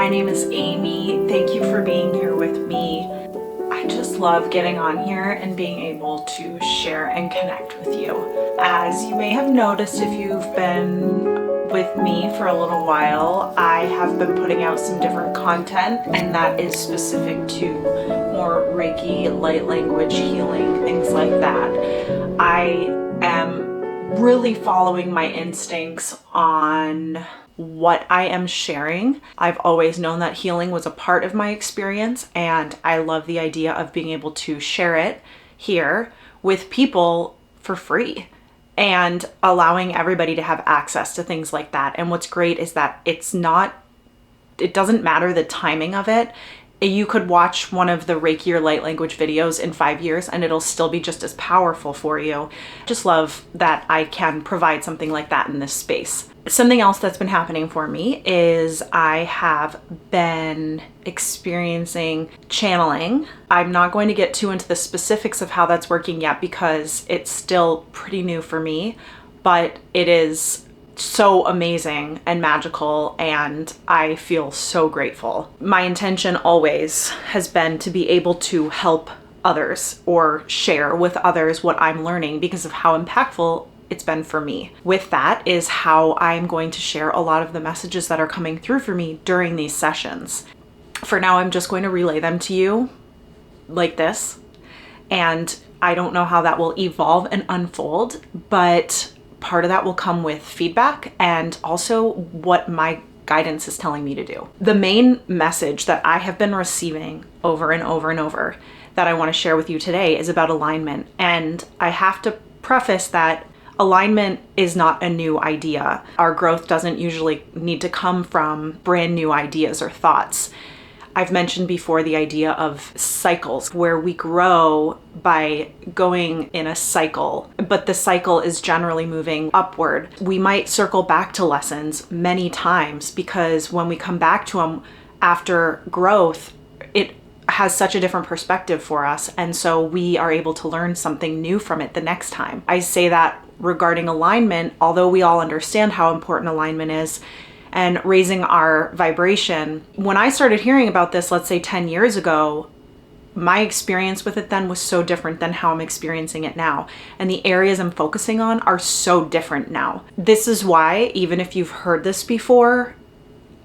My name is Amy. Thank you for being here with me. I just love getting on here and being able to share and connect with you. As you may have noticed if you've been with me for a little while, I have been putting out some different content, and that is specific to more Reiki, light language healing, things like that. I am really following my instincts on what I am sharing. I've always known that healing was a part of my experience, and I love the idea of being able to share it here with people for free and allowing everybody to have access to things like that. And what's great is that it doesn't matter the timing of it. You could watch one of the Reiki or light language videos in 5 years and it'll still be just as powerful for you. Just love that I can provide something like that in this space. Something else that's been happening for me is I have been experiencing channeling. I'm not going to get too into the specifics of how that's working yet because it's still pretty new for me, but it is so amazing and magical, and I feel so grateful. My intention always has been to be able to help others or share with others what I'm learning because of how impactful it's been for me. With that is how I'm going to share a lot of the messages that are coming through for me during these sessions. For now, I'm just going to relay them to you like this, and I don't know how that will evolve and unfold, but part of that will come with feedback and also what my guidance is telling me to do. The main message that I have been receiving over and over and over that I want to share with you today is about alignment. And I have to preface that alignment is not a new idea. Our growth doesn't usually need to come from brand new ideas or thoughts. I've mentioned before the idea of cycles, where we grow by going in a cycle, but the cycle is generally moving upward. We might circle back to lessons many times because when we come back to them after growth, it has such a different perspective for us. And so we are able to learn something new from it the next time. I say that regarding alignment, although we all understand how important alignment is, and raising our vibration. When I started hearing about this, let's say 10 years ago, my experience with it then was so different than how I'm experiencing it now. And the areas I'm focusing on are so different now. This is why, even if you've heard this before,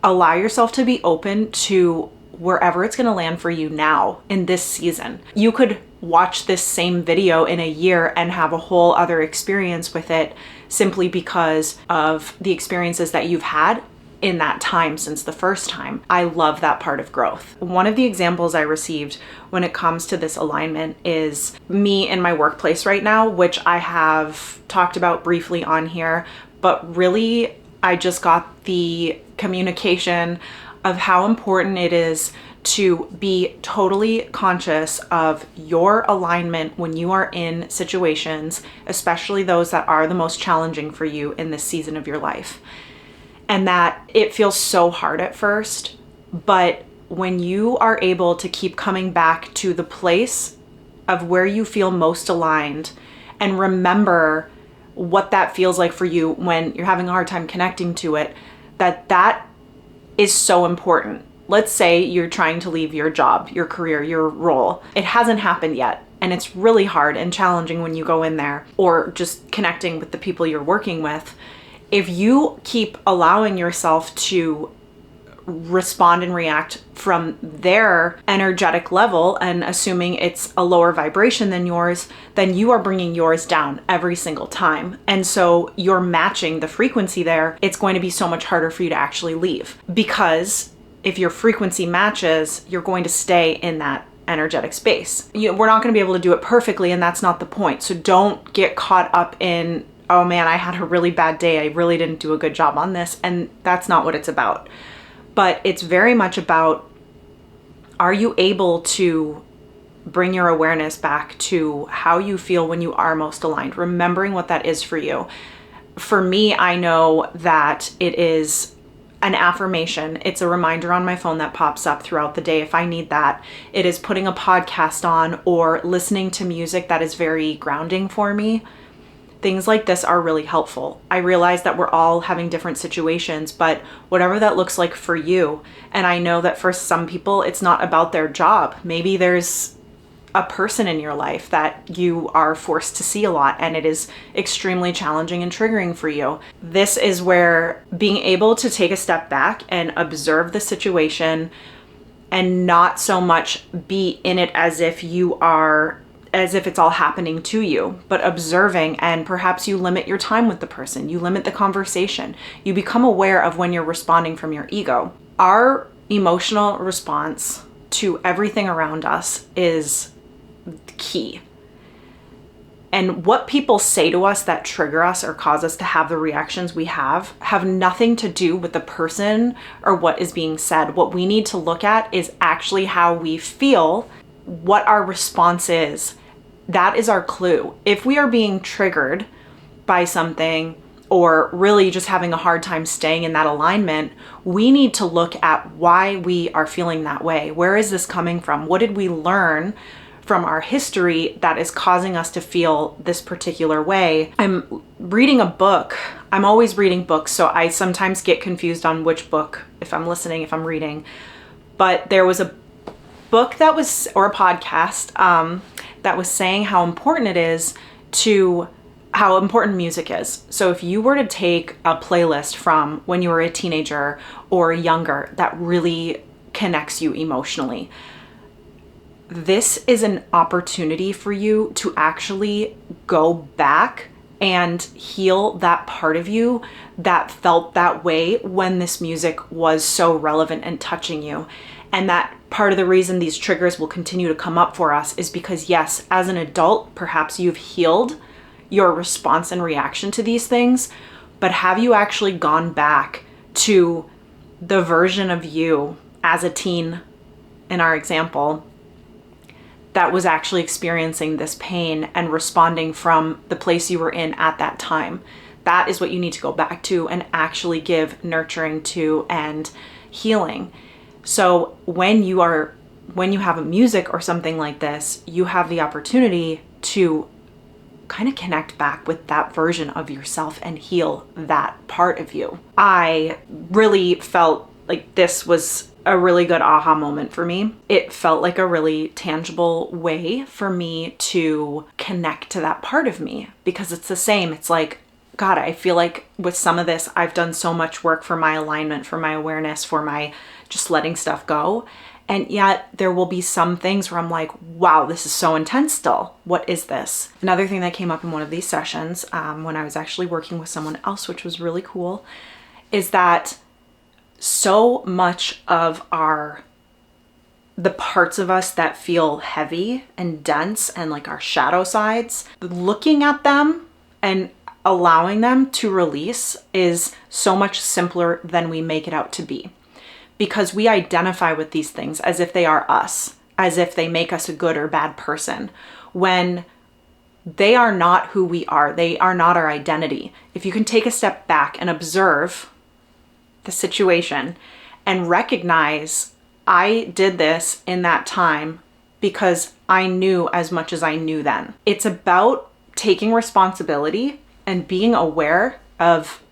allow yourself to be open to wherever it's going to land for you now in this season. You could watch this same video in a year and have a whole other experience with it simply because of the experiences that you've had in that time since the first time. I love that part of growth. One of the examples I received when it comes to this alignment is me in my workplace right now, which I have talked about briefly on here, but really I just got the communication of how important it is to be totally conscious of your alignment when you are in situations, especially those that are the most challenging for you in this season of your life. And that it feels so hard at first, but when you are able to keep coming back to the place of where you feel most aligned and remember what that feels like for you when you're having a hard time connecting to it, that is so important. Let's say you're trying to leave your job, your career, your role. It hasn't happened yet, and it's really hard and challenging when you go in there, or just connecting with the people you're working with. If you keep allowing yourself to respond and react from their energetic level and assuming it's a lower vibration than yours, then you are bringing yours down every single time. And so you're matching the frequency there. It's going to be so much harder for you to actually leave, because if your frequency matches, you're going to stay in that energetic space. We're not going to be able to do it perfectly, and that's not the point. So don't get caught up in, oh man, I had a really bad day, I really didn't do a good job on this. And that's not what it's about. But it's very much about, are you able to bring your awareness back to how you feel when you are most aligned, remembering what that is for you. For me, I know that it is an affirmation. It's a reminder on my phone that pops up throughout the day if I need that. It is putting a podcast on or listening to music that is very grounding for me. things like this are really helpful. I realize that we're all having different situations, but whatever that looks like for you. And I know that for some people, it's not about their job. Maybe there's a person in your life that you are forced to see a lot, and it is extremely challenging and triggering for you. This is where being able to take a step back and observe the situation and not so much be in it as if it's all happening to you, but observing, and perhaps you limit your time with the person, you limit the conversation, you become aware of when you're responding from your ego. Our emotional response to everything around us is key. And what people say to us that trigger us or cause us to have the reactions we have nothing to do with the person or what is being said. What we need to look at is actually how we feel, what our response is. That is our clue. If we are being triggered by something or really just having a hard time staying in that alignment, we need to look at why we are feeling that way. Where is this coming from? What did we learn from our history that is causing us to feel this particular way? I'm reading a book. I'm always reading books, so I sometimes get confused on which book, if I'm listening, if I'm reading. But there was a book that was, or a podcast, that was saying how important it is how important music is. So if you were to take a playlist from when you were a teenager or younger that really connects you emotionally, this is an opportunity for you to actually go back and heal that part of you that felt that way when this music was so relevant and touching you. And that part of the reason these triggers will continue to come up for us is because, yes, as an adult, perhaps you've healed your response and reaction to these things, but have you actually gone back to the version of you as a teen, in our example, that was actually experiencing this pain and responding from the place you were in at that time? That is what you need to go back to and actually give nurturing to and healing. So when you have a music or something like this, you have the opportunity to kind of connect back with that version of yourself and heal that part of you. I really felt like this was a really good aha moment for me. It felt like a really tangible way for me to connect to that part of me, because it's the same. It's like, God, I feel like with some of this, I've done so much work for my alignment, for my awareness, for my just letting stuff go. And yet there will be some things where I'm like, wow, this is so intense still. What is this? Another thing that came up in one of these sessions, when I was actually working with someone else, which was really cool, is that so much of the parts of us that feel heavy and dense and like our shadow sides, looking at them and allowing them to release is so much simpler than we make it out to be. Because we identify with these things as if they are us, as if they make us a good or bad person, when they are not who we are. They are not our identity. If you can take a step back and observe the situation and recognize, I did this in that time because I knew as much as I knew then. It's about taking responsibility and being aware of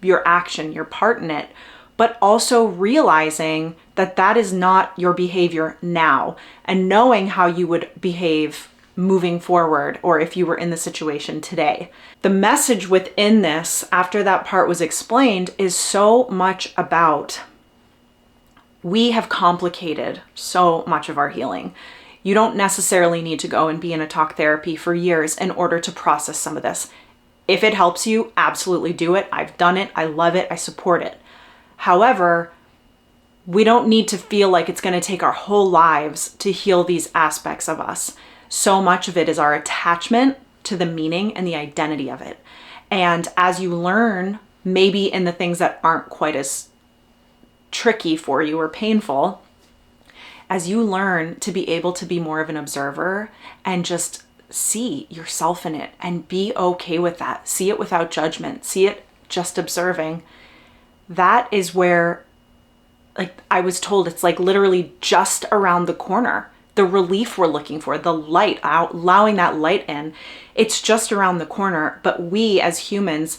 your action, your part in it, but also realizing that that is not your behavior now, and knowing how you would behave moving forward, or if you were in the situation today. The message within this, after that part was explained, is so much about, we have complicated so much of our healing. You don't necessarily need to go and be in a talk therapy for years in order to process some of this. If it helps you, absolutely do it. I've done it. I love it. I support it. However, we don't need to feel like it's going to take our whole lives to heal these aspects of us. So much of it is our attachment to the meaning and the identity of it. And as you learn, maybe in the things that aren't quite as tricky for you or painful, as you learn to be able to be more of an observer and just see yourself in it and be okay with that, see it without judgment, see it just observing, that is where, like I was told, it's like literally just around the corner. the relief we're looking for, the light, allowing that light in. It's just around the corner, but we as humans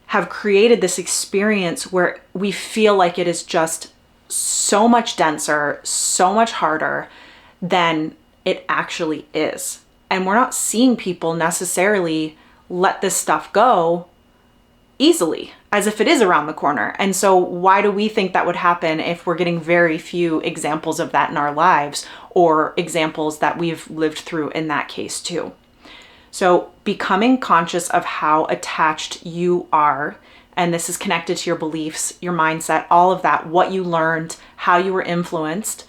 have created this experience where we feel like it is just so much denser, so much harder than it actually is. And we're not seeing people necessarily let this stuff go easily, as if it is around the corner. And so why do we think that would happen if we're getting very few examples of that in our lives, or examples that we've lived through in that case too? So becoming conscious of how attached you are, and this is connected to your beliefs, your mindset, all of that, what you learned, how you were influenced,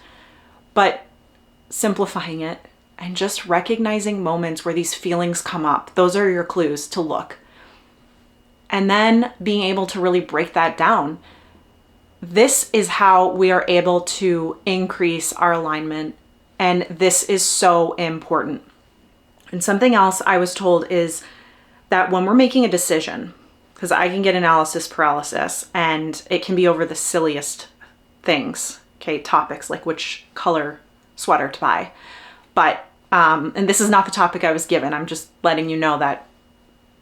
but simplifying it and just recognizing moments where these feelings come up. Those are your clues to look. And then being able to really break that down. This is how we are able to increase our alignment. And this is so important. And something else I was told is that when we're making a decision, because I can get analysis paralysis and it can be over the silliest things, okay, topics like which color sweater to buy. But, and this is not the topic I was given, I'm just letting you know that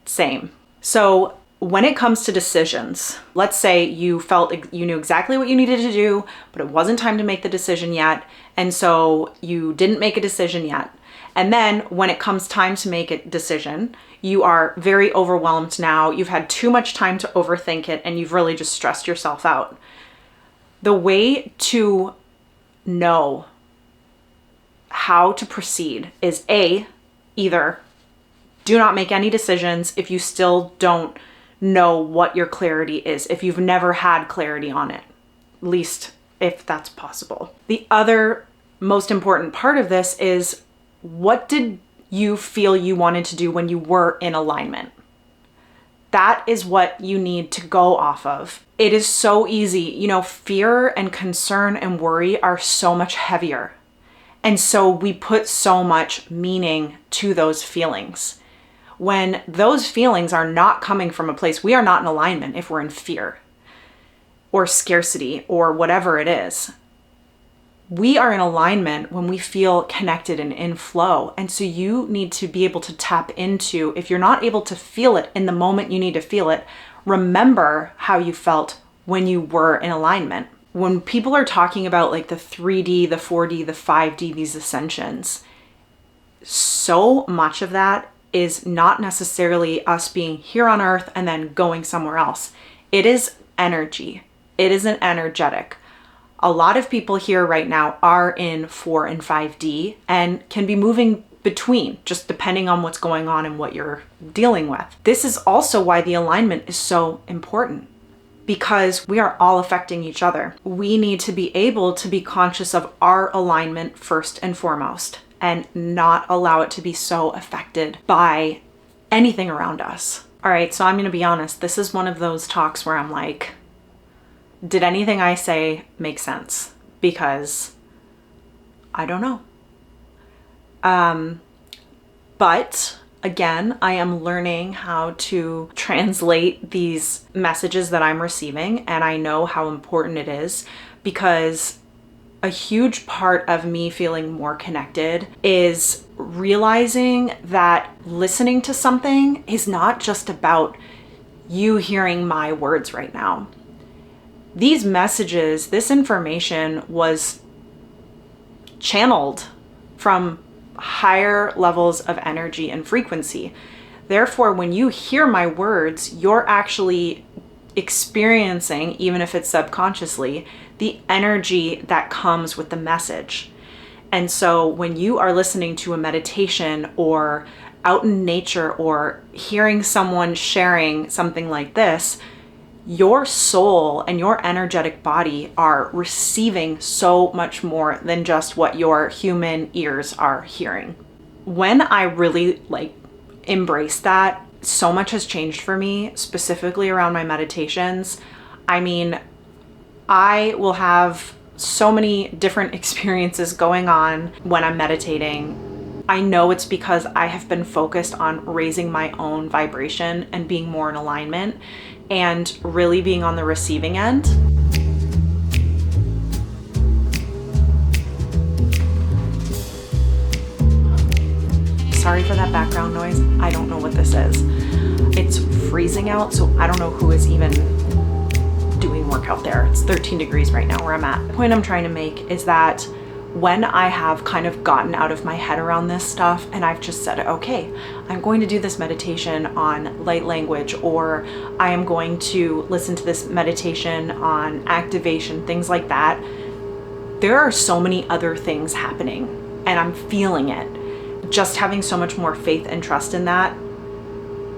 same. So when it comes to decisions, let's say you felt you knew exactly what you needed to do, but it wasn't time to make the decision yet. And so you didn't make a decision yet. And then when it comes time to make a decision, you are very overwhelmed now. You've had too much time to overthink it and you've really just stressed yourself out. The way to know how to proceed is either do not make any decisions if you still don't know what your clarity is, if you've never had clarity on it, at least if that's possible. The other most important part of this is, what did you feel you wanted to do when you were in alignment? That is what you need to go off of. It is so easy. Fear and concern and worry are so much heavier. And so we put so much meaning to those feelings. When those feelings are not coming from a place, we are not in alignment if we're in fear or scarcity or whatever it is. We are in alignment when we feel connected and in flow. And so you need to be able to tap into, if you're not able to feel it in the moment you need to feel it, remember how you felt when you were in alignment. When people are talking about like the 3D, the 4D, the 5D, these ascensions, so much of that is not necessarily us being here on earth and then going somewhere else. It is energy. It is an energetic. A lot of people here right now are in 4 and 5D and can be moving between, just depending on what's going on and what you're dealing with. This is also why the alignment is so important, because we are all affecting each other. We need to be able to be conscious of our alignment first and foremost, and not allow it to be so affected by anything around us. All right, so I'm gonna be honest, this is one of those talks where I'm like, did anything I say make sense? Because I don't know. But again, I am learning how to translate these messages that I'm receiving, and I know how important it is, because a huge part of me feeling more connected is realizing that listening to something is not just about you hearing my words right now. These messages, this information was channeled from higher levels of energy and frequency. Therefore, when you hear my words, you're actually experiencing, even if it's subconsciously, the energy that comes with the message. And so when you are listening to a meditation or out in nature or hearing someone sharing something like this, your soul and your energetic body are receiving so much more than just what your human ears are hearing. When I really embrace that, so much has changed for me, specifically around my meditations. I mean, I will have so many different experiences going on when I'm meditating. I know it's because I have been focused on raising my own vibration and being more in alignment and really being on the receiving end. sorry for that background noise. I don't know what this is. It's freezing out, so I don't know who is even doing work out there. It's 13 degrees right now where I'm at. The point I'm trying to make is that when I have kind of gotten out of my head around this stuff and I've just said, okay, I'm going to do this meditation on light language, or I am going to listen to this meditation on activation, things like that, there are so many other things happening and I'm feeling it. Just having so much more faith and trust in that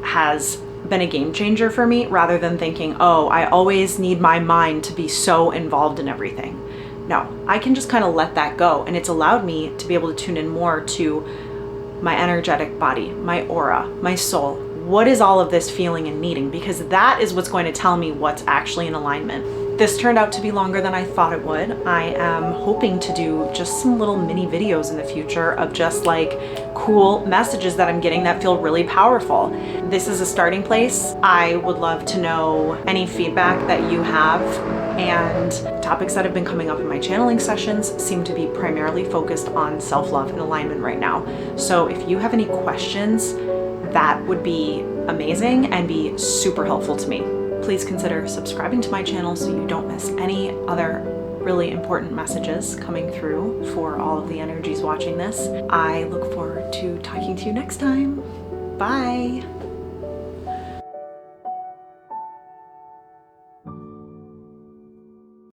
has been a game changer for me, rather than thinking, oh, I always need my mind to be so involved in everything. No, I can just kind of let that go, and it's allowed me to be able to tune in more to my energetic body, my aura, my soul. What is all of this feeling and needing? Because that is what's going to tell me what's actually in alignment. This turned out to be longer than I thought it would. I am hoping to do just some little mini videos in the future of just like cool messages that I'm getting that feel really powerful. This is a starting place. I would love to know any feedback that you have, and topics that have been coming up in my channeling sessions seem to be primarily focused on self-love and alignment right now. So if you have any questions, that would be amazing and be super helpful to me. Please consider subscribing to my channel so you don't miss any other really important messages coming through for all of the energies watching this. I look forward to talking to you next time. Bye.